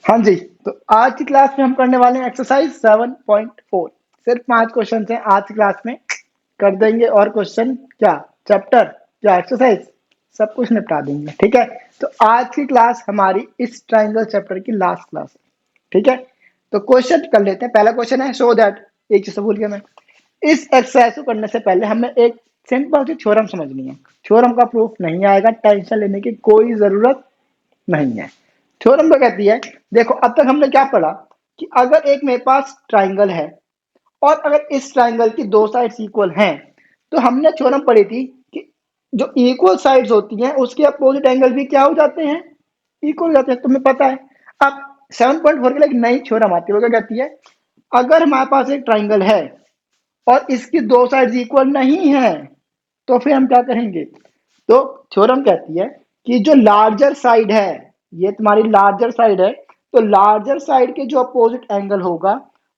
हाँ जी, तो आज की क्लास में हम करने वाले हैं एक्सरसाइज 7.4। सिर्फ 5 क्वेश्चन हैं आज की क्लास में, कर देंगे और क्वेश्चन क्या चैप्टर क्या एक्सरसाइज सब कुछ निपटा देंगे। ठीक है, तो आज की क्लास हमारी इस ट्राइंगल चैप्टर की लास्ट क्लास है। ठीक है, तो क्वेश्चन कर लेते हैं। पहला क्वेश्चन है शो दैट, एक चीज तो भूल गया मैं। इस एक्सरसाइज को करने से पहले हमें एक सिंपल सी थ्योरम समझनी है। थ्योरम का प्रूफ नहीं आएगा, टेंशन लेने की कोई जरूरत नहीं है। थ्योरम क्या कहती है, देखो अब तक हमने क्या पढ़ा कि अगर एक मेरे पास ट्राइंगल है और अगर इस ट्राइंगल की दो साइड्स इक्वल हैं, तो हमने थ्योरम पढ़ी थी कि जो इक्वल साइड्स होती हैं उसके अपोजिट एंगल भी क्या हो जाते हैं, इक्वल हो जाते हैं। तुम्हें पता है। अब 7.4 के लिए एक नई थ्योरम आती है, वो क्या कहती है, अगर हमारे पास एक ट्राइंगल है और इसकी दो साइड्स इक्वल नहीं है, तो फिर हम क्या करेंगे। तो थ्योरम कहती है कि जो लार्जर साइड है, ये तुम्हारी लार्जर साइड है, तो लार्जर साइड के जो अपोजिट एंगल होगा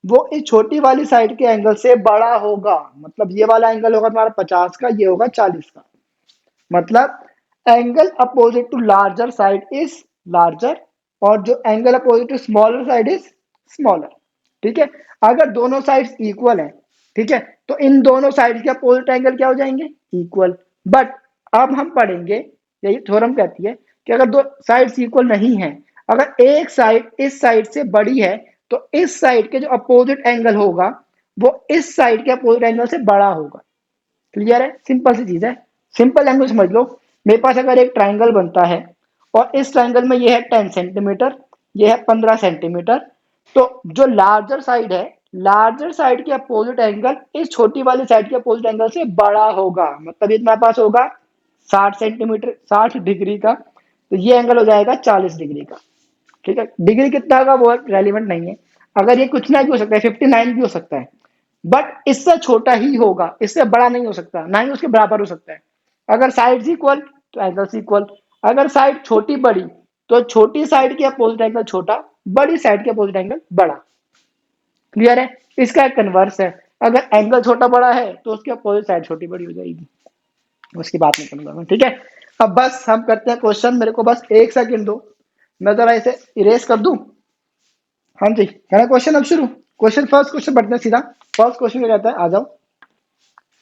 वो इस छोटी वाली साइड के एंगल से बड़ा होगा। मतलब ये वाला एंगल होगा तुम्हारा 50 का, ये होगा 40 का। मतलब angle opposite to larger side is larger और जो angle opposite to smaller side is smaller. ठीक है, अगर दोनों साइड्स इक्वल हैं, ठीक है, तो इन दोनों साइड्स के अपोजिट एंगल क्या हो जाएंगे, इक्वल। बट अब हम पढ़ेंगे, यही थ्योरम कहती है कि अगर दो साइड्स इक्वल नहीं है, अगर एक साइड इस साइड से बड़ी है, तो इस साइड के जो अपोजिट एंगल होगा वो इस साइड के अपोजिट एंगल से बड़ा होगा। क्लियर है, सिंपल सी चीज है। सिंपल लैंग्वेज समझ लो। मेरे पास अगर एक ट्राइंगल बनता है और इस ट्राइंगल में ये है 10 सेंटीमीटर, ये है 15 सेंटीमीटर, तो जो लार्जर साइड है, लार्जर साइड के अपोजिट एंगल इस छोटी वाली साइड के अपोजिट एंगल से बड़ा होगा। मतलब ये तुम्हारे पास होगा 60 सेंटीमीटर, 60 डिग्री का, तो ये एंगल हो जाएगा 40 डिग्री का। ठीक है, डिग्री कितना होगा वो रेलिवेंट नहीं है। अगर ये कुछ ना भी हो सकता है, 59 भी हो सकता है, बट इससे छोटा ही होगा, इससे बड़ा नहीं हो सकता, ना ही उसके बराबर हो सकता है। अगर साइड इक्वल तो एंगल्स इक्वल। अगर साइड छोटी बड़ी तो छोटी साइड के अपोजिट एंगल छोटा, बड़ी साइड के अपोजिट एंगल बड़ा। क्लियर है, इसका एक कन्वर्स है। अगर एंगल छोटा बड़ा है तो उसकी अपोजिट साइड छोटी बड़ी हो जाएगी। उसकी बात नहीं करूंगा मैं। ठीक है, अब बस हम करते हैं क्वेश्चन। मेरे को बस एक सेकंड दो, मैं जरा इसे इरेज कर दूं। हाँ जी, है क्वेश्चन अब शुरू। क्वेश्चन फर्स्ट क्वेश्चन बढ़ते हैं सीधा। फर्स्ट क्वेश्चन क्या कहता है, आ जाओ।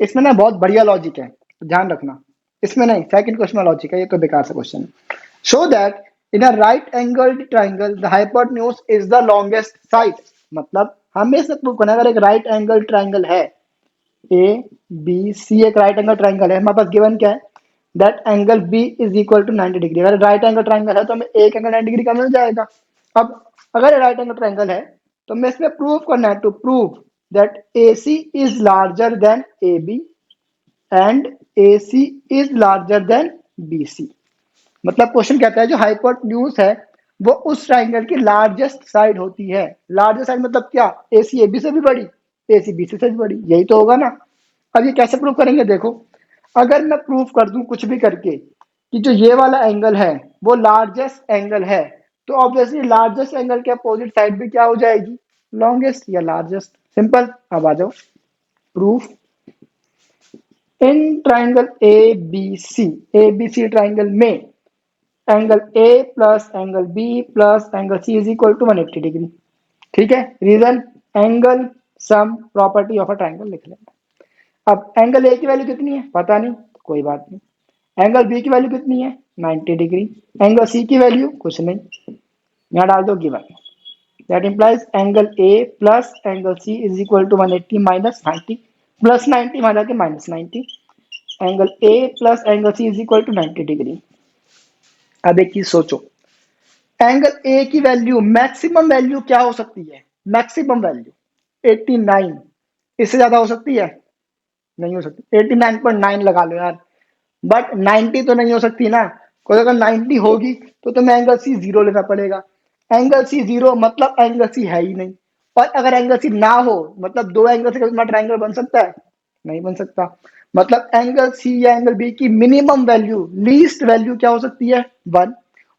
इसमें ना बहुत बढ़िया लॉजिक है, ध्यान रखना। इसमें नहीं, सेकंड क्वेश्चन में लॉजिक है, ये तो बेकार सा क्वेश्चन है। Show that in a right angle triangle the hypotenuse is the longest side. मतलब हमें से प्रूव करना है, अगर एक राइट एंगल ट्राइंगल है, ए बी सी एक राइट एंगल ट्राइंगल है, हमारे पास गिवन क्या है, that angle B is equal to 90 degree. अगर राइट एंगल ट्राइंगल है तो हमें एक एंगल 90 डिग्री का मिल जाएगा। अब अगर राइट एंगल ट्राइंगल है तो हमें इसमें प्रूव करना है, to prove that A C is larger than A B and A C is larger than B C. मतलब क्वेश्चन कहता है जो हाइपोटेन्यूज है वो उस ट्राइंगल की लार्जेस्ट साइड होती है। लार्जेस्ट साइड मतलब क्या, ए सी ए बी से भी बड़ी, ए सी बी से भी बड़ी, यही तो होगा ना। अब ये कैसे प्रूव करेंगे, देखो। अगर मैं प्रूव कर दूं कुछ भी करके कि जो ये वाला एंगल है वो लार्जेस्ट एंगल है, तो ऑब्वियसली लार्जेस्ट एंगल के अपोजिट साइड भी क्या हो जाएगी, लॉन्गेस्ट या लार्जेस्ट। सिंपल। अब आ जाओ proof. In triangle A B C triangle में angle A plus angle B plus angle C is equal to 180 degree. ठीक है, reason angle sum property of a triangle लिख लेंगे। अब एंगल ए की वैल्यू कितनी है पता नहीं, कोई बात नहीं। एंगल बी की वैल्यू कितनी है, 90 डिग्री। एंगल सी की वैल्यू कुछ नहीं, यहाँ डाल दो given. That implies angle A plus angle C is equal to 180 minus 90, plus 90 माना के minus 90। Angle A plus angle C is equal to 90 degree. अब एक चीज सोचो, एंगल ए की वैल्यू मैक्सिमम वैल्यू क्या हो सकती है, मैक्सिमम वैल्यू 89। इससे ज्यादा हो सकती है, नहीं हो सकती। 89.9 लगा लो यार, बट 90 तो नहीं हो सकती ना। कोई अगर 90 होगी तो तुम्हें एंगल सी जीरो लेना पड़ेगा। एंगल सी जीरो मतलब एंगल सी है ही नहीं। और अगर एंगल सी ना हो मतलब दो एंगल से कभी ट्राइंगल बन सकता है, नहीं बन सकता। मतलब एंगल सी या एंगल बी की मिनिमम वैल्यू, लीस्ट वैल्यू क्या हो सकती है, 1।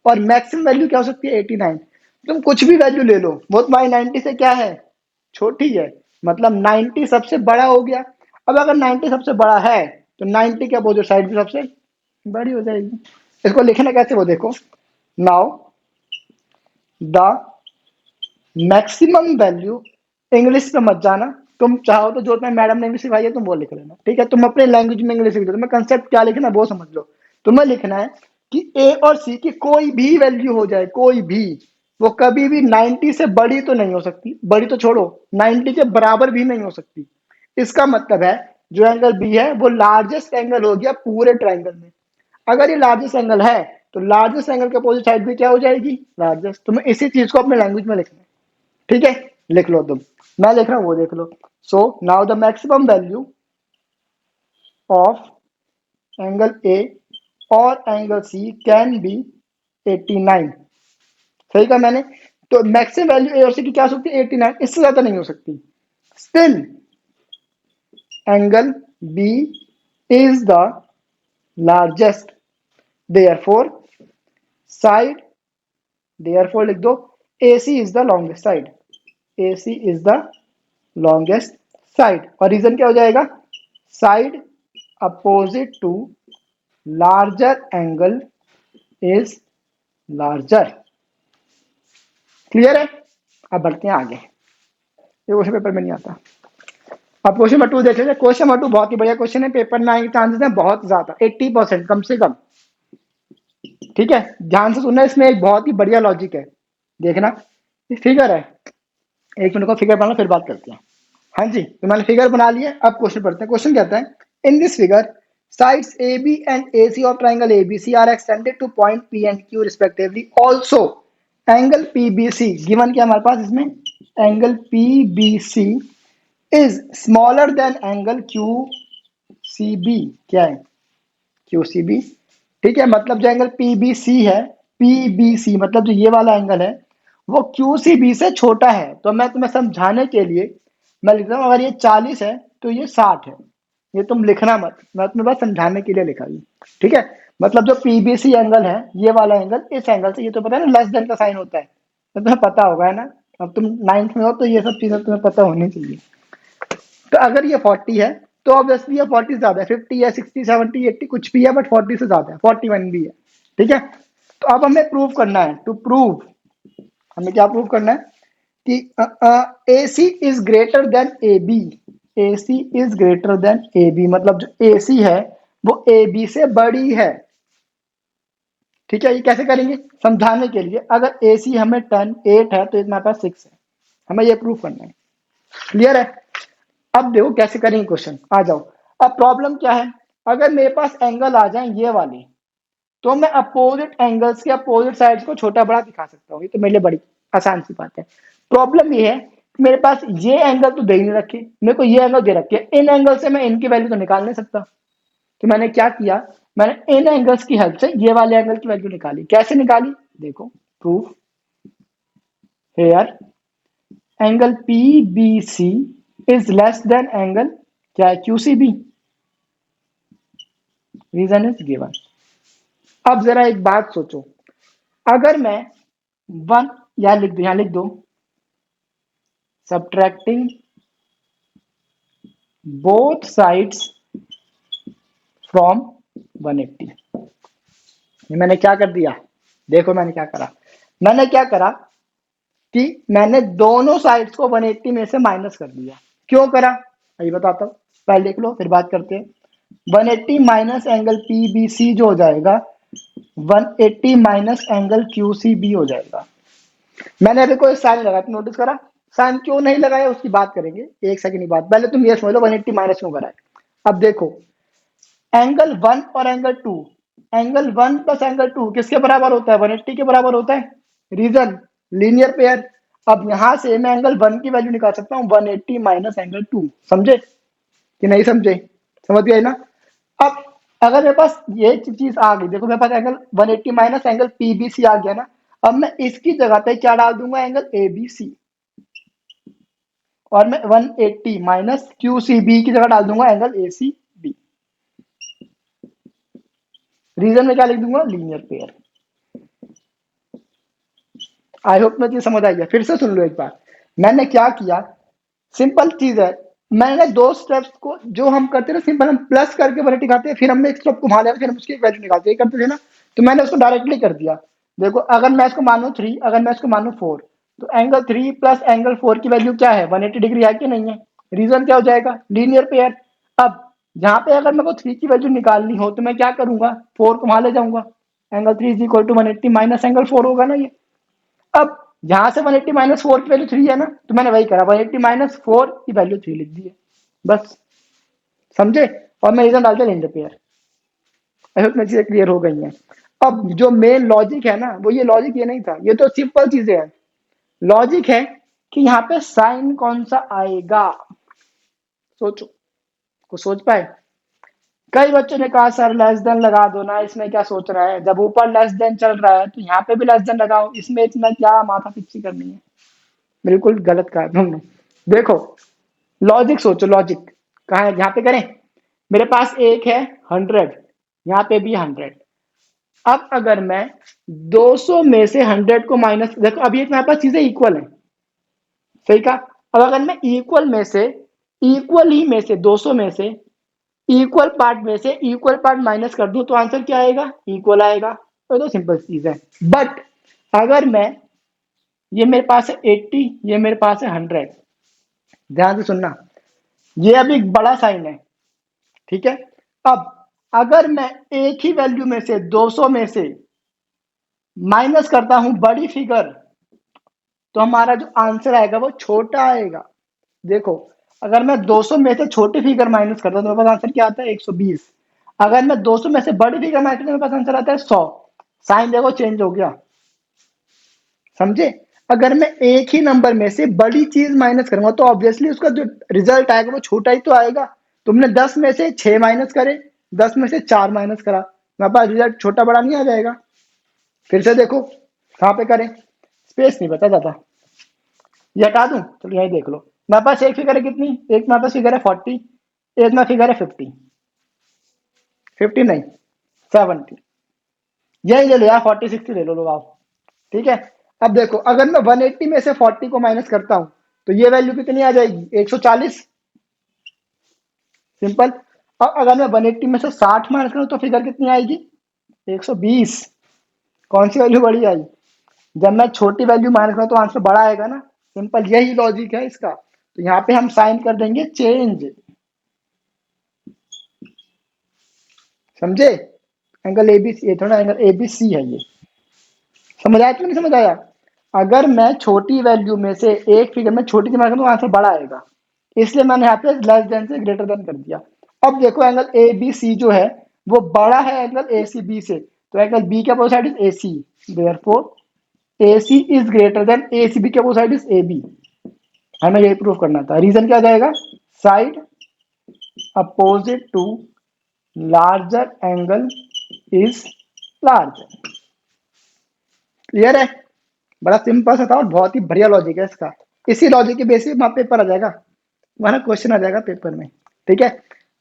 और मैक्सिमम वैल्यू क्या हो सकती है, 89। तुम कुछ भी वैल्यू ले लो, वो तुम्हारी 90 से क्या है, छोटी है। मतलब 90 सबसे बड़ा हो गया। अब अगर 90 सबसे बड़ा है तो 90 के अपोजिट साइड भी सबसे बड़ी हो जाएगी। इसको लिखना कैसे वो देखो। Now the maximum value, English में मत जाना, तुम चाहो तो जो तुम्हें मैडम ने इंग्लिश सिखाई है तुम वो लिख लेना, ठीक है? तुम अपने लैंग्वेज में इंग्लिश लिख दो, तुम्हें कंसेप्ट क्या लिखना है वो समझ लो। तुम्हें लिखना है कि ए और सी की कोई भी वैल्यू हो जाए, कोई भी, वो कभी भी 90 से बड़ी तो नहीं हो सकती, बड़ी तो छोड़ो 90 के बराबर भी नहीं हो सकती। इसका मतलब है जो एंगल बी है वो लार्जेस्ट एंगल हो गया पूरे ट्राइंगल में। अगर ये लार्जेस्ट एंगल है तो लार्जेस्ट एंगल के अपोजिट साइड भी क्या हो जाएगी? लार्जेस्ट। तुम्हें इसी चीज को अपने लैंग्वेज में लिखना है, ठीक है? लिख लो तुम, मैं लिख रहा हूं वो देख लो। So now the maximum value of angle A और एंगल सी कैन बी 89। सही कहा मैंने? तो मैक्सिमम वैल्यू ए और सी की क्या हो सकती है? 89, इससे ज्यादा नहीं हो सकती। Still angle B is the largest, therefore side, therefore लिख दो AC is the longest side, AC is the longest side. और रीजन क्या हो जाएगा? Side opposite to larger angle is larger. Clear है? अब बढ़ते हैं आगे, ये क्वेश्चन पेपर में नहीं आता। अब क्वेश्चन नंबर 2 देख लीजिए। क्वेश्चन नंबर 2 बहुत ही बढ़िया क्वेश्चन है, पेपर में आने के चांसेस हैं बहुत ज्यादा, 80% कम से कम, ठीक है? ध्यान से सुनना, इसमें एक बहुत ही बढ़िया लॉजिक है, देखना। फिगर है, एक मिनट को फिगर बना फिर बात करते हैं। हाँ जी, तो मैंने फिगर बना लिया। अब क्वेश्चन पढ़ते हैं। क्वेश्चन कहता है in this figure sides AB and AC of triangle ABC are extended to point P and Q respectively, also angle PBC given क्या हमारे पास इसमें? Angle PBC is smaller than angle QCB। क्या है? QCB, ठीक है? मतलब जो एंगल PBC है, PBC मतलब जो ये वाला एंगल है वो QCB से छोटा है। तो मैं तुम्हें समझाने के लिए मैं लिख रहा हूँ, अगर ये 40 है तो ये 60 है। ये तुम लिखना मत, मैं तुम्हें बस समझाने के लिए लिखा ये, ठीक है? मतलब जो PBC एंगल है, ये वाला एंगल इस एंगल से, ये तो पता है ना लेस देन का साइन होता है, तो तुम्हें पता होगा है ना? अब तुम 9th में हो तो ये सब चीजें तुम्हें पता होनी चाहिए। तो अगर ये 40 है तो ऑब्वियसली ये 40 से ज्यादा है, 50 है, 60, 70, 80 कुछ भी है, बट 40 से ज्यादा है, 41 भी है, ठीक है? तो अब हमें प्रूव करना है, टू प्रूव, हमें क्या प्रूव करना है कि AC is greater then AB, AC is greater then AB, मतलब जो AC है वो AB से बड़ी है, ठीक है? ये कैसे करेंगे समझाने के लिए, अगर AC हमें 8 है तो हमारे पास 6 है, हमें ये प्रूव करना है। क्लियर है? अब देखो कैसे करेंगे क्वेश्चन, आ जाओ। अब प्रॉब्लम क्या है, अगर मेरे पास एंगल आ जाए ये वाले, तो मैं अपोजिट एंगल्स के अपोजिट साइड्स को छोटा बड़ा दिखा सकता हूँ, ये तो मेरे लिए बड़ी आसान सी बात है। प्रॉब्लम ये है कि मेरे पास ये एंगल तो दे ही नहीं रखे, मेरे को ये एंगल दे रखे हैं, इन एंगल से मैं इनकी वैल्यू तो निकाल नहीं सकता। तो मैंने क्या किया, मैंने इन एंगल्स की हेल्प से ये वाले एंगल की वैल्यू निकाली। कैसे निकाली देखो, proof here angle PBC is less than angle क्या है? QCB। Reason is given. अब जरा एक बात सोचो, अगर मैं वन, यहां लिख दो, यहां लिख दो, सब्ट्रैक्टिंग बोथ साइड्स फ्रॉम 180, ये मैंने क्या कर दिया? देखो मैंने क्या करा, मैंने क्या करा कि मैंने दोनों साइड्स को 180 में से माइनस कर दिया। क्यों करा ये बताता हूँ, पहले देख लो फिर बात करते हैं। 180 माइनस एंगल PBC जो हो जाएगा, 180 माइनस एंगल QCB हो जाएगा। मैंने अभी कोई साइन लगाया, तुम नोटिस करा? साइन क्यों नहीं लगाया उसकी बात करेंगे एक सेकंड की बात, पहले तुम ये समझ लो 180 माइनस क्यों करा है। अब देखो एंगल 1 और एंगल 2, एंगल 1 प्लस एंगल 2 किसके बराबर होता है? 180 के बराबर होता है। Reason linear pair. अब यहां से मैं एंगल 1 की वैल्यू निकाल सकता हूं 180 माइनस एंगल 2। समझे कि नहीं समझे? समझ गए ना? अब अगर मेरे पास ये चीज आ गई, देखो मेरे पास एंगल 180 माइनस एंगल PBC आ गया ना, अब मैं इसकी जगह पे क्या डाल दूंगा? Angle ABC। और मैं 180 माइनस QCB की जगह डाल दूंगा एंगल ACB। रीजन में क्या लिख दूंगा? Linear pair. आई होप मुझे समझ आई है। फिर से सुन लो एक बार, मैंने क्या किया, सिंपल चीज है। मैंने दो स्टेप्स को जो हम करते हैं ना, सिंपल हम प्लस करके 180 करते हैं, फिर हमने एक स्टेप घुमा लिया, फिर हम उसकी एक वैल्यू निकालते हैं, करते थे ना। तो मैंने उसको डायरेक्टली कर दिया। देखो अगर मैं इसको मानू 3, अगर मैं इसको मानू 4, तो एंगल 3 प्लस एंगल 4 की वैल्यू क्या है, 180 डिग्री है कि नहीं है। रीजन क्या हो जाएगा, लीनियर पेयर। अब जहां पे अगर मेरे को 3 की वैल्यू निकालनी हो तो मैं क्या करूंगा, 4 को वहां ले जाऊंगा। Angle 3 is equal to 180 minus angle 4 होगा ना ये। अब जहां से 180 माइनस 4 की वैल्यू 3 है ना, तो मैंने वही करा, 180 माइनस 4 की वैल्यू 3 लिख दी है बस। समझे। और मैं रीजन डाल दिया लीनियर पेयर। आई होप मेरी चीजें क्लियर हो गई हैं। अब जो मेन लॉजिक है ना, वो ये लॉजिक ये नहीं था, ये तो सिंपल चीजें हैं। लॉजिक है कि यहाँ पे साइन कौन सा आएगा। सोचो, को सोच पाए। कई बच्चों ने कहा सर लेस देन लगा दो ना, इसमें क्या सोच रहा है, जब ऊपर लेस देन चल रहा है तो यहाँ पे भी लेस देन लगाओ, इसमें इतना क्या माथा पिच्ची करनी है। बिल्कुल गलत कहा तुमने। देखो लॉजिक सोचो, लॉजिक कहाँ है, यहाँ पे करें। मेरे पास एक है 100, यहाँ पे भी 100। अब अगर मैं 200 में से 100 को माइनस, देखो अभी एक मेरे पास चीजें इक्वल है, सही कहा। अब अगर मैं इक्वल में से, इक्वल ही में से 200 में से इक्वल पार्ट में से इक्वल पार्ट माइनस कर दूं तो आंसर क्या आएगा, इक्वल आएगा। तो सिंपल चीज है। बट अगर मैं, ये मेरे पास है 80, ये मेरे पास है 100, ध्यान से सुनना, ये अभी एक बड़ा साइन है, ठीक है। अब अगर मैं एक ही वैल्यू में से 200 में से माइनस करता हूं बड़ी फिगर, तो हमारा जो आंसर आएगा वो छोटा आएगा। देखो अगर मैं 200 में से छोटी फिगर माइनस करता हूं तो मेरे पास आंसर क्या आता है, 120। अगर मैं 200 में से बड़ी फिगर माइनस करता हूं तो मेरे पास आंसर आता है 100। साइन देखो चेंज हो गया, समझे। अगर मैं एक ही नंबर में से बड़ी चीज माइनस करूंगा तो ऑब्वियसली उसका जो रिजल्ट आएगा वो छोटा ही तो आएगा। तुमने 10 में से 6 माइनस करे, 10 में से 4 माइनस करा, मेरे पास रिजल्ट छोटा बड़ा नहीं आ जाएगा। फिर से देखो कहाँ पे करें, स्पेस नहीं बता जाता, ये हटा दूं, चलो यही देख लो। मेरे पास एक फिगर है कितनी, एक मेरे पास फिगर है 40, एक में फिगर है 50, 50 नहीं 70, यही ले लो यार, 40 60 ले लो लो आप, ठीक है। अब देखो अगर मैं 180 में से 40 को माइनस करता हूं तो ये वैल्यू कितनी आ जाएगी, 140। सिंपल। अब अगर मैं 180 में से 60 माइनस करूं तो फिगर कितनी आएगी, 120। कौन सी वैल्यू बड़ी आई, जब मैं छोटी वैल्यू माइनस करूं तो आंसर बड़ा आएगा ना। सिंपल यही लॉजिक है इसका। तो यहाँ पे हम साइन कर देंगे चेंज, समझे। एंगल एबीसी, ये थोड़ा एंगल एबीसी है ये। समझ आया कि नहीं समझ आया। अगर मैं छोटी वैल्यू में से एक फिगर में छोटी की माइनस करूं तो आंसर बड़ा आएगा, इसलिए मैंने यहाँ पे लेस देन से ग्रेटर देन कर दिया। अब देखो एंगल ए बी सी जो है वो बड़ा है एंगल ए सी बी से, तो एंगल बी के opposite side is A C, therefore A C is greater than A C B के opposite side is A B. हमें यही प्रूव करना था। रीजन क्या हो जाएगा, side opposite to larger angle is larger. Clear है। बड़ा सिंपल सा था और बहुत ही बढ़िया लॉजिक है इसका। इसी लॉजिक के बेसिस में पेपर आ जाएगा, वहां क्वेश्चन आ जाएगा पेपर में, ठीक है।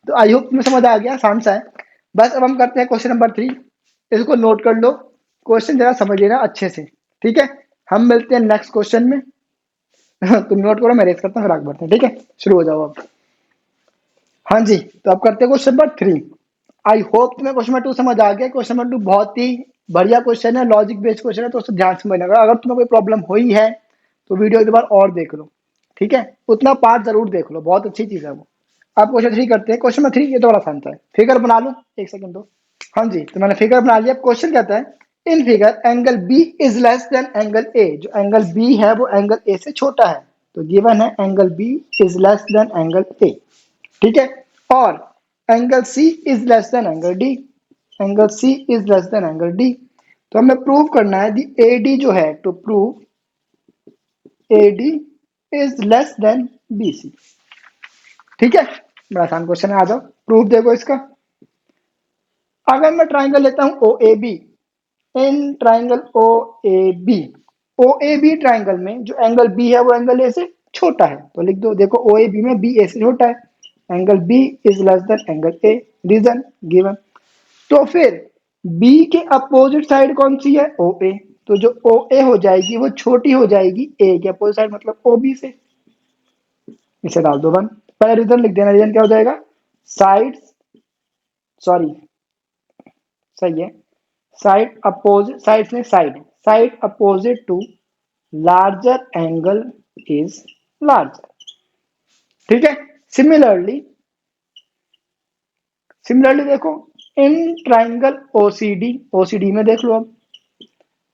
तो आई होप तुम्हें समझ आ गया, आसान सा है। बस अब हम करते हैं क्वेश्चन नंबर 3, इसको नोट कर लो, क्वेश्चन जरा समझ लेना अच्छे से, ठीक है। हम मिलते हैं नेक्स्ट क्वेश्चन में। तुम नोट करो, मैं रेस करता हूँ, फिर आगे बढ़ते हैं, ठीक है। शुरू हो जाओ अब। हाँ जी, तो अब करते हैं क्वेश्चन नंबर 3। आई होप तुम्हें क्वेश्चन नंबर 2 समझ आ गया। क्वेश्चन नंबर 2 बहुत ही बढ़िया क्वेश्चन है, लॉजिक बेस्ड क्वेश्चन है, तो उससे ध्यान से समझना। अगर तुम्हें कोई प्रॉब्लम हुई है तो वीडियो एक बार और देख लो, ठीक है। उतना पार्ट जरूर देख लो, बहुत अच्छी चीज है वो। अब क्वेश्चन 3 करते हैं। क्वेश्चन नंबर 3 ये तो बड़ा आसान था, फिगर बना लो, एक सेकंड दो। हाँ जी, तो मैंने फिगर बना लिया। क्वेश्चन कहता है in figure angle B is less than angle A. जो एंगल बी है वो एंगल ए से छोटा है, तो गिवन है angle B is less than angle A, ठीक है। और angle C is less than angle D, angle C is less than angle D. तो हमें प्रूव करना है दी ए डी जो है, to prove A D is less than B C, ठीक है। बड़ा आसान क्वेश्चन है, आ जाओ प्रूफ देखो इसका। अगर मैं ट्राइंगल लेता हूं O A B, in triangle O A B, O A B triangle में जो एंगल बी है वो एंगल ए से छोटा है, तो लिख दो। देखो ओ ए बी में बी ए से छोटा है, angle B is less than angle A, reason given. तो फिर बी के अपोजिट साइड कौन सी है, ओ ए। तो जो ओ ए हो जाएगी वो छोटी हो जाएगी ए के अपोजिट साइड, मतलब ओ बी से। इसे डाल दो वन, पहले रीजन लिख देना। रीजन क्या हो जाएगा, साइड, सॉरी सही है, साइड अपोजिट, साइड से side, side opposite to larger angle is larger. ठीक है। सिमिलरली देखो, इन ट्राइंगल ओसीडी, ओसीडी में देख लो, अब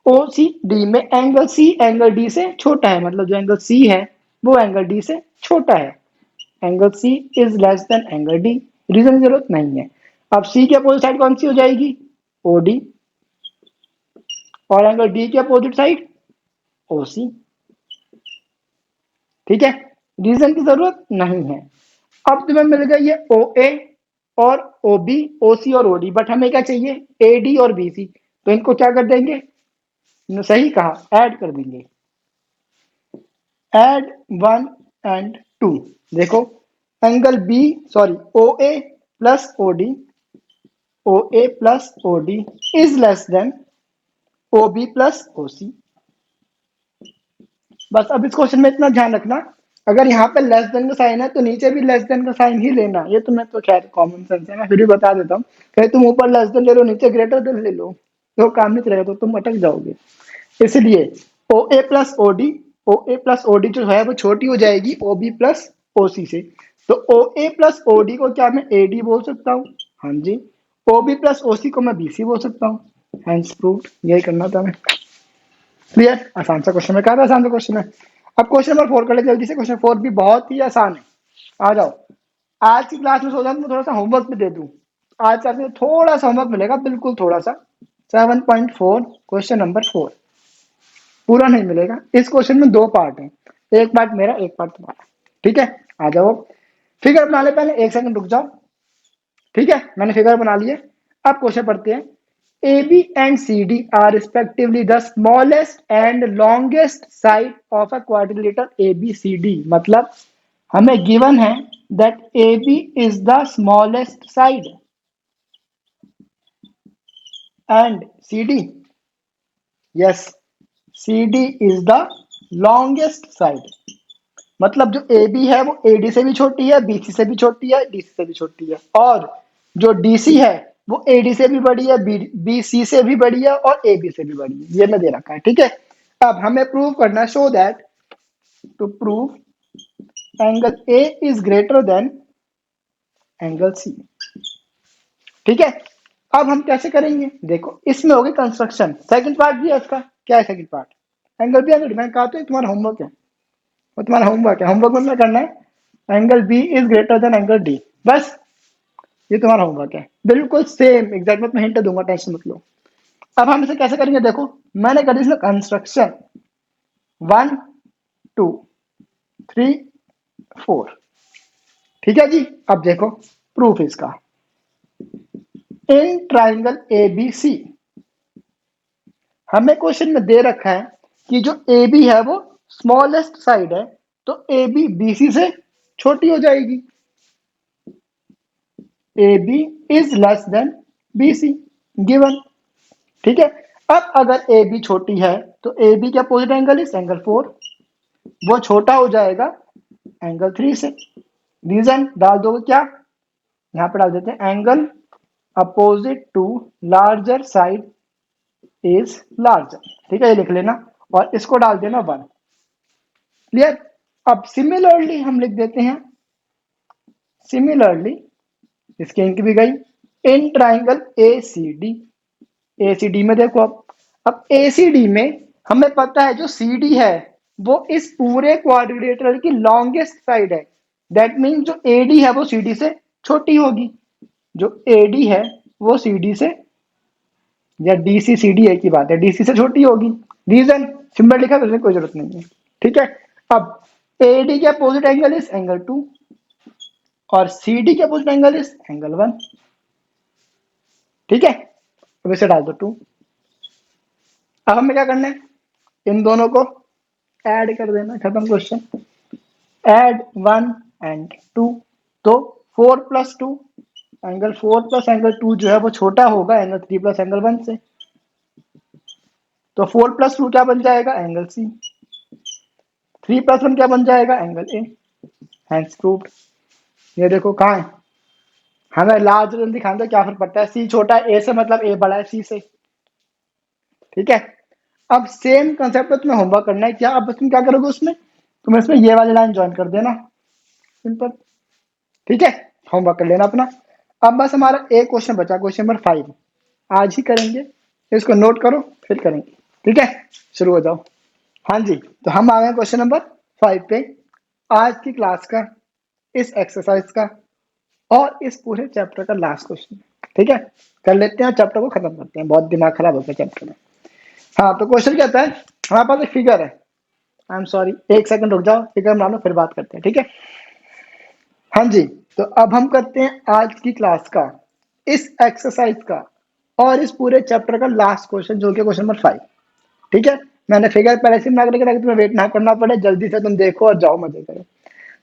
ओसीडी में एंगल सी एंगल डी से छोटा है, मतलब जो एंगल सी है वो एंगल डी से छोटा है। Angle C is less than angle D, reason की जरूरत नहीं है। अब सी की अपोजिट साइड कौन सी हो जाएगी? ओडी, और एंगल डी की अपोजिट साइड ओसी। ठीक है, रीजन की जरूरत नहीं है। अब तुम्हें मिल गई ये ओ ए और ओ बी, ओ सी और ओडी, बट हमें क्या चाहिए? ए डी और बी सी। तो इनको क्या कर देंगे? सही कहा, ऐड कर देंगे। Add 1 and 2। देखो, angle B, sorry, O A plus O D, O A plus O D is less than O B plus O C. बस अब इस क्वेश्चन में इतना ध्यान रखना, अगर यहाँ पे लेस देन का साइन है तो नीचे भी लेस देन का साइन ही लेना। ये तुम्हें तो खैर कॉमन सेंस है, मैं फिर भी बता देता हूँ। कहीं तुम ऊपर लेस देन ले लो, नीचे ग्रेटर देन ले लो, तो काम नहीं चलेगा, तो तुम अटक जाओगे। इसलिए ओ A plus O D, O A plus O D जो है वो छोटी हो जाएगी ओ बी प्लस ओ सी से। तो ओ ए प्लस ओ डी को क्या मैं ए डी बोल सकता हूँ? हाँ जी। ओ बी प्लस ओ सी को मैं बी सी बोल सकता हूँ। Hence proved. यही करना था मैं। क्लियर? आसान सा क्वेश्चन है, कहा था आसान सा क्वेश्चन है। अब क्वेश्चन नंबर 4 कर ले जल्दी से। क्वेश्चन 4 भी बहुत ही आसान है, आ जाओ। आज की क्लास में सोचा मैं थोड़ा सा होमवर्क भी दे दूं। आज क्लास में थोड़ा सा होमवर्क मिलेगा, बिल्कुल थोड़ा सा। 7.4 क्वेश्चन नंबर 4, पूरा नहीं मिलेगा। इस क्वेश्चन में दो पार्ट है, एक पार्ट मेरा, एक पार्ट तुम्हारा। ठीक है, आ जाओ। फिगर बना ले, पहले 1 सेकंड रुक जाओ। ठीक है, मैंने फिगर बना लिए। अब क्वेश्चन पढ़ते हैं। AB and CD are respectively the smallest and longest side of a quadrilateral ABCD। मतलब हमें गिवन है that AB is the smallest side and CD, yes, CD is the longest side। मतलब जो AB है वो AD से भी छोटी है, BC से भी छोटी है, DC से भी छोटी है, और जो DC है वो AD से भी बड़ी है, BC से भी बड़ी है, और AB से भी बड़ी है। ये मैं दे रखा है। ठीक है, अब हमें प्रूव करना है, show that, to prove angle A is greater than angle C। ठीक है, अब हम कैसे करेंगे? देखो, इसमें होगी कंस्ट्रक्शन। सेकंड पार्ट भी है इसका। क्या है second part? Angle B angle, मैंने कहा तो तुम्हारा होमवर्क है, वो तुम्हारा होमवर्क है। होमवर्क में क्या करना है? Angle B is greater than angle D, बस। ये तुम्हारा होमवर्क है, बिल्कुल सेम एग्जैक्ट। मैं हिंट दूंगा, टेंशन मत लो। अब हम इसे कैसे करेंगे? देखो, मैंने कर दी इसमें कंस्ट्रक्शन 1 2 3 4। ठीक है जी, अब देखो प्रूफ इसका। इन ट्राइंगल ए बी सी, हमें क्वेश्चन में दे रखा है कि जो ए बी है वो स्मॉलेस्ट साइड है, तो ए बी बी सी से छोटी हो जाएगी। A B is less than B C, given. ठीक है, अब अगर ए बी छोटी है तो ए बी का अपोजिट एंगल इज एंगल 4, वो छोटा हो जाएगा एंगल 3 से। रीजन डाल दोगे क्या? यहाँ पे डाल देते हैं, angle opposite to larger side is larger. ठीक है, ये लिख लेना, और इसको डाल देना 1। क्लियर? अब सिमिलरली हम लिख देते हैं, सिमिलरली, इसकी इंक भी गई। In triangle A C D, A C D में देखो, अब ए सी डी में हमें पता है जो सी डी है वो इस पूरे क्वाड्रिलेटरल की लॉन्गेस्ट साइड है। दैट मीन जो ए डी है वो सी डी से छोटी होगी। जो ए डी है वो सी डी से, या डीसी सी डी एक ही बात है, डीसी से छोटी होगी। रीजन सिंबल लिखा, तो कोई जरूरत नहीं है। ठीक है, अब ए डी के अपोजिट एंगल इज एंगल 2, और सी डी के अपोजिट एंगल इज एंगल 1। ठीक है, अब इसे डाल दो 2। अब हमें क्या करना है? इन दोनों को ऐड कर देना, खत्म क्वेश्चन। ऐड 1 एंड 2, तो 4 प्लस 2, एंगल 4 प्लस एंगल 2 जो है वो छोटा होगा एंगल 3 प्लस एंगल 1 से। तो 4 प्लस 2 क्या बन जाएगा? Angle C. 3 प्लस 1 क्या बन जाएगा? Angle A. Hence proved. ये देखो कहाँ है, हमें लार्ज दिखाना तो क्या फर्क पड़ता है? सी छोटा है ए से, मतलब ए बड़ा है सी से। ठीक है, अब सेम कंसेप्ट तुम्हें होमवर्क करना है क्या, अब तुम क्या करोगे उसमें, तुम इसमें ये वाली लाइन ज्वाइन कर देना, सिंपल, ठीक है। होमवर्क कर लेना अपना। अब बस हमारा एक क्वेश्चन बचा, क्वेश्चन नंबर 5 आज ही करेंगे, इसको नोट करो फिर करेंगे, ठीक है। शुरू हो जाओ। हाँ जी, तो हम आ गए क्वेश्चन नंबर 5 पे, आज की क्लास का, इस एक्सरसाइज का और इस पूरे चैप्टर का लास्ट क्वेश्चन, ठीक है। कर लेते हैं, चैप्टर को खत्म करते हैं, बहुत दिमाग खराब हो गया चैप्टर में। हाँ, तो क्वेश्चन क्या है, हमारे पास एक फिगर है, आई एम सॉरी, एक सेकंड रुक जाओ, फिगर बना लो फिर बात करते हैं, ठीक है। हाँ जी, तो अब हम करते हैं आज की क्लास का, इस एक्सरसाइज का और इस पूरे चैप्टर का लास्ट क्वेश्चन, जो कि क्वेश्चन नंबर 5, ठीक है। मैंने फिगर पहले से बना के रखा ताकि तुम्हें वेट ना करना पड़े, जल्दी से तुम देखो और जाओ मजे करो।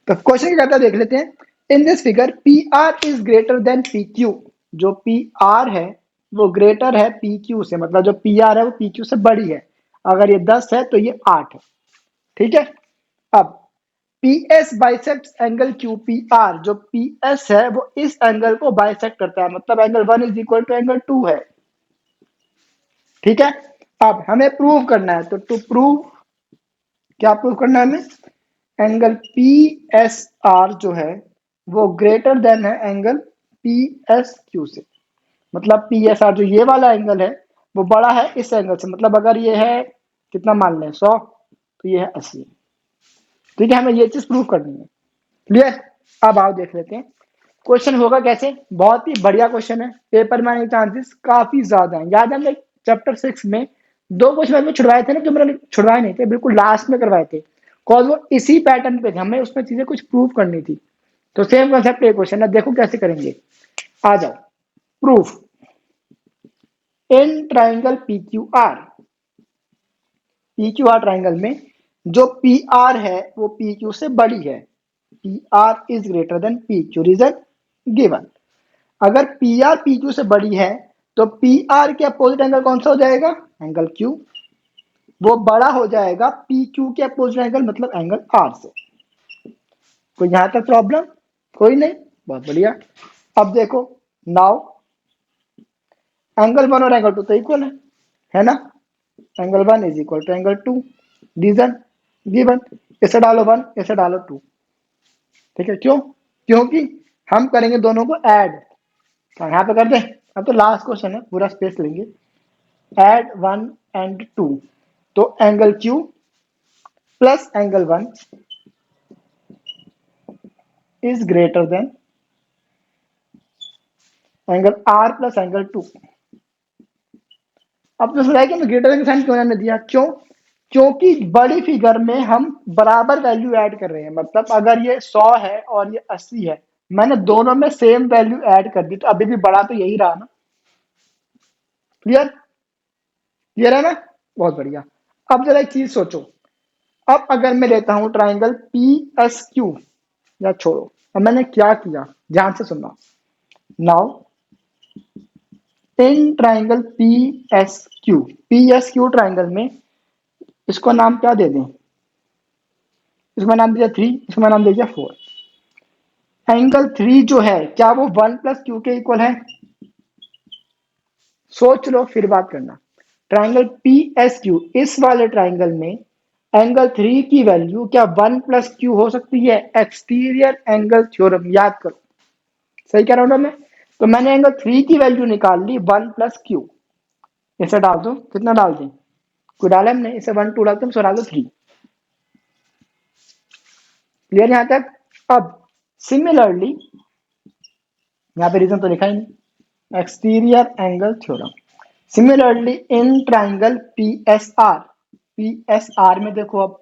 तो क्वेश्चन क्या कहता है देख लेते हैं। इन this figure P R is greater than P Q, जो पी आर है वो ग्रेटर है पी क्यू से, मतलब जो पी आर है वो पी क्यू से बड़ी है। अगर ये 10 है तो ये 8 है, ठीक है। अब P S bisect angle Q, P R जो पी एस है वो इस एंगल को बाइसेक्ट करता है, मतलब angle 1 is equal to angle 2 है, ठीक है। अब हमें प्रूव करना है, तो टू प्रूव, क्या प्रूव करना है हमें, एंगल पी एस आर जो है वो ग्रेटर देन है एंगल पी एस क्यू से, मतलब पी एस आर जो ये वाला एंगल है वो बड़ा है इस एंगल से, मतलब अगर ये है कितना मान लें 100, तो ये है 80, ठीक है। हमें ये चीज प्रूव करनी है, क्लियर। अब आओ देख लेते हैं क्वेश्चन होगा कैसे। बहुत ही बढ़िया क्वेश्चन है, पेपर में आने के चांसेस काफी ज्यादा हैं। याद है हमने चैप्टर 6 में दो क्वेश्चन में छुड़वाए थे ना, जो मैंने छुड़वाए नहीं थे, बिल्कुल लास्ट में करवाए थे, कॉज वो इसी पैटर्न पे थे, हमें उसमें चीजें कुछ प्रूव करनी थी। तो सेम कंसेप्ट एक क्वेश्चन है, देखो कैसे करेंगे। आ जाओ, proof. In triangle P Q R, P Q R triangle में जो पी आर है वो पी क्यू से बड़ी है, P R is greater than P Q, reason given. अगर पी आर पी क्यू से बड़ी है तो पी आर के अपोजिट एंगल कौन सा हो जाएगा, एंगल क्यू, वो बड़ा हो जाएगा पी क्यू के अपोजिट एंगल, मतलब एंगल आर से। कोई यहां तक प्रॉब्लम, कोई नहीं, बहुत बढ़िया। अब देखो, नाउ एंगल 1 और एंगल 2 तो इक्वल है ना, angle 1 is equal to angle 2, reason given. इसे डालो 1, इसे डालो 2, ठीक है। क्यों, क्योंकि हम करेंगे दोनों को ऐड, तो यहाँ पे कर दे। अब तो लास्ट क्वेश्चन है, पूरा स्पेस लेंगे। ऐड 1 एंड 2, तो angle Q plus angle 1 is greater than angle R plus angle 2। अब तो सोचा कि मैं ग्रेटर देन साइन क्यों मैंने दिया, क्यों, क्योंकि बड़ी फिगर में हम बराबर वैल्यू ऐड कर रहे हैं, मतलब अगर ये 100 है और ये 80 है, मैंने दोनों में सेम वैल्यू ऐड कर दी, तो अभी भी बड़ा तो यही रहा ना, क्लियर, क्लियर है ना, बहुत बढ़िया। अब जरा एक चीज सोचो, अब अगर मैं लेता हूं ट्राइंगल पी एस क्यू, या छोड़ो, अब मैंने क्या किया, ध्यान से सुनना। Now in triangle P S Q, P S Q triangle में इसको नाम क्या दे दें, इसमें नाम दिया 3, इसमें नाम दे दिया 4। एंगल 3 जो है क्या वो 1 प्लस क्यू के इक्वल है, सोच लो फिर बात करना। ट्राइंगल पी एस क्यू, इस वाले ट्राइंगल में एंगल 3 की वैल्यू क्या 1 प्लस क्यू हो सकती है, एक्सटीरियर एंगल थ्योरम, याद करो, सही कह रहा हूं ना मैं। तो मैंने एंगल 3 की वैल्यू निकाल ली 1 प्लस क्यू, इसे डाल दो, कितना डाल दें, कोई डाला हमने, इसे 1 2 डालते हैं, डाल दो 3, क्लियर यहां तक। अब सिमिलरली, यहाँ पे रीजन तो लिखा ही नहीं, exterior angle theorem. Similarly in triangle P S are, P S are में देखो, अब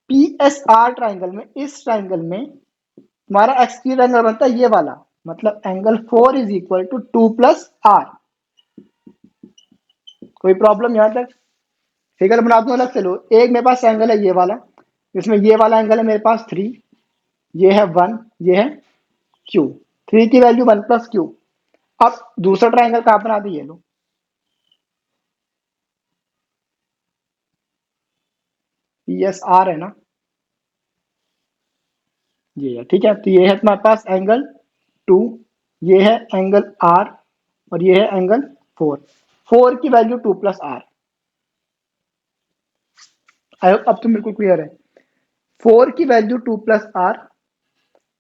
पी एस आर ट्राइंगल में, इस ट्राइंगल में तुम्हारा एक्सटीरियर एंगल बनता है ये वाला, मतलब angle 4 is equal to 2 plus R. कोई प्रॉब्लम यहां तक, फिगर बना दूं अलग से, लो, एक मेरे पास एंगल है ये वाला, इसमें ये वाला एंगल है मेरे पास 3, ये है 1, ये है क्यू, 3 की वैल्यू 1 प्लस क्यू। अब दूसरा ट्राइंगल कहां बना दी, ये लो, पी एस आर है ना, ये है, ठीक है। तो ये है तुम्हारे पास एंगल 2, ये है एंगल आर, और ये है एंगल 4, 4 की value 2 plus R, I hope अब तुम बिल्कुल क्लियर है। 4 की वैल्यू 2 प्लस आर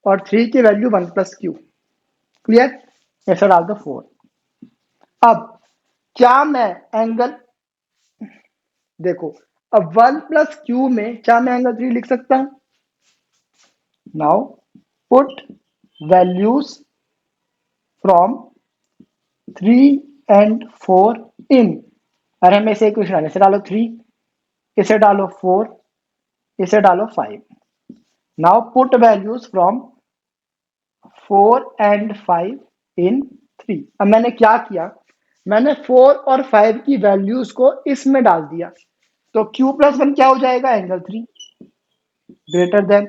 और 3 की वैल्यू 1 प्लस क्यू। क्लियर? ऐसा डाल दो 4। अब क्या मैं एंगल, देखो, अब 1 प्लस क्यू में क्या मैं एंगल 3 लिख सकता हूं? Now put values from 3 and 4 इन, और हमें इसे क्वेश्चन डाले, इसे डालो 3, इसे डालो 4, इसे डालो 5। Now put values from 4 and 5 इन 3। अब मैंने क्या किया, मैंने 4 और 5 की वैल्यूज को इसमें डाल दिया, तो q प्लस 1 क्या हो जाएगा? Angle 3 greater than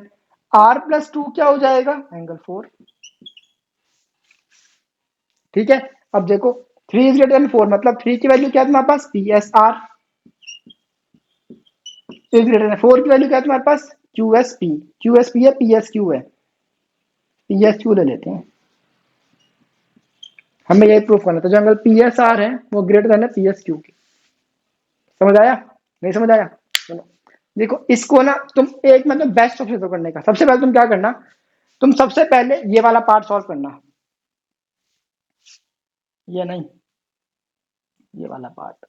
r plus 2 क्या हो जाएगा? एंगल 4। ठीक है, अब देखो 3 इज ग्रेटर देन 4, मतलब 3 की वैल्यू क्या है तुम्हारे पास? P S R is greater than 4 की वैल्यू क्या है तुम्हारे पास? Q S P. Q S P है, पी एस क्यू है, पी एस क्यू ले लेते हैं, हमें यही प्रूफ करना था। जो एंगल पी एस आर है वो ग्रेटर देन है पी एस क्यू की। समझ आया? नहीं समझ आया? चलो देखो, इसको ना तुम एक मतलब बेस्ट ऑप्शन तो करने का, सबसे पहले तुम क्या करना, तुम सबसे पहले ये वाला पार्ट सॉल्व करना, ये नहीं, ये वाला पार्ट।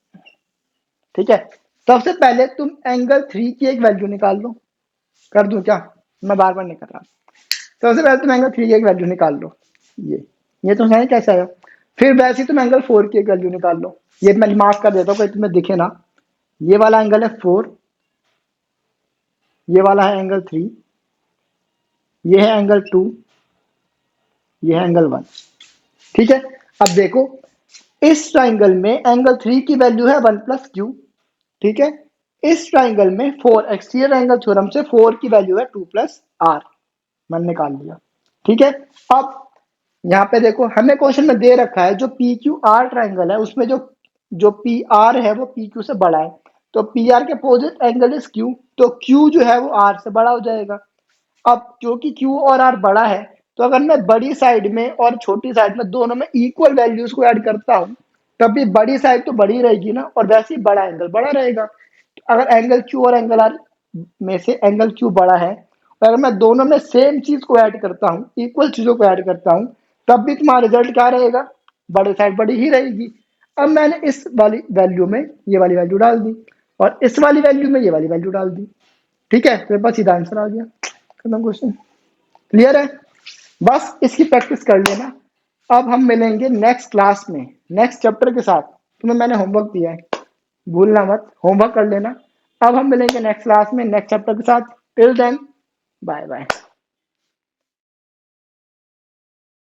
ठीक है, सबसे पहले तुम एंगल 3 की एक वैल्यू निकाल लो। कर दूं क्या? मैं बार बार नहीं कर रहा। सबसे पहले तुम एंगल 3 की एक वैल्यू निकाल लो, ये तुम है कैसे आया। फिर वैसे ही तुम एंगल 4 की एक वैल्यू निकाल लो, ये मैं मार्क कर देता हूँ कोई तुम्हें दिखे ना। ये वाला एंगल है 4, ये वाला है एंगल 3, ये है एंगल 2, ये है एंगल 1। ठीक है, अब देखो इस ट्राइंगल में एंगल 3 की वैल्यू है 1 प्लस क्यू। ठीक है, इस ट्राइंगल में 4 एक्सटीरियर एंगल थ्योरम से 4 की वैल्यू है 2 प्लस आर, मैंने निकाल लिया। ठीक है, अब यहाँ पे देखो हमें क्वेश्चन में दे रखा है जो पी क्यू आर ट्राइंगल है उसमें जो जो पी आर है वो पी क्यू से बड़ा है, तो पी आर के अपोजिट एंगल इज क्यू, तो क्यू जो है वो आर से बड़ा हो जाएगा। अब क्योंकि क्यू और आर बड़ा है, तो अगर मैं बड़ी साइड में और छोटी साइड में दोनों में इक्वल वैल्यूज को ऐड करता हूं, तब भी बड़ी साइड तो बड़ी रहेगी ना, और वैसे ही बड़ा एंगल बड़ा रहेगा। तो अगर एंगल क्यू और एंगल आर में से एंगल क्यू बड़ा है, और अगर मैं दोनों में सेम चीज को ऐड करता हूँ, इक्वल चीजों को ऐड करता हूँ, तब भी तुम्हारा रिजल्ट क्या रहेगा? बड़ी साइड बड़ी ही रहेगी। अब मैंने इस वाली वैल्यू में ये वाली वैल्यू डाल दी, और इस वाली वैल्यू में ये वाली वैल्यू डाल दी। ठीक है, तो बस सीधा आंसर आ गया, खत्म क्वेश्चन। क्लियर है? बस इसकी प्रैक्टिस कर लेना। अब हम मिलेंगे नेक्स्ट क्लास में नेक्स्ट चैप्टर के साथ। तुम्हें मैंने होमवर्क दिया है, भूलना मत, होमवर्क कर लेना। अब हम मिलेंगे नेक्स्ट क्लास में नेक्स्ट चैप्टर के साथ। Till then, bye bye.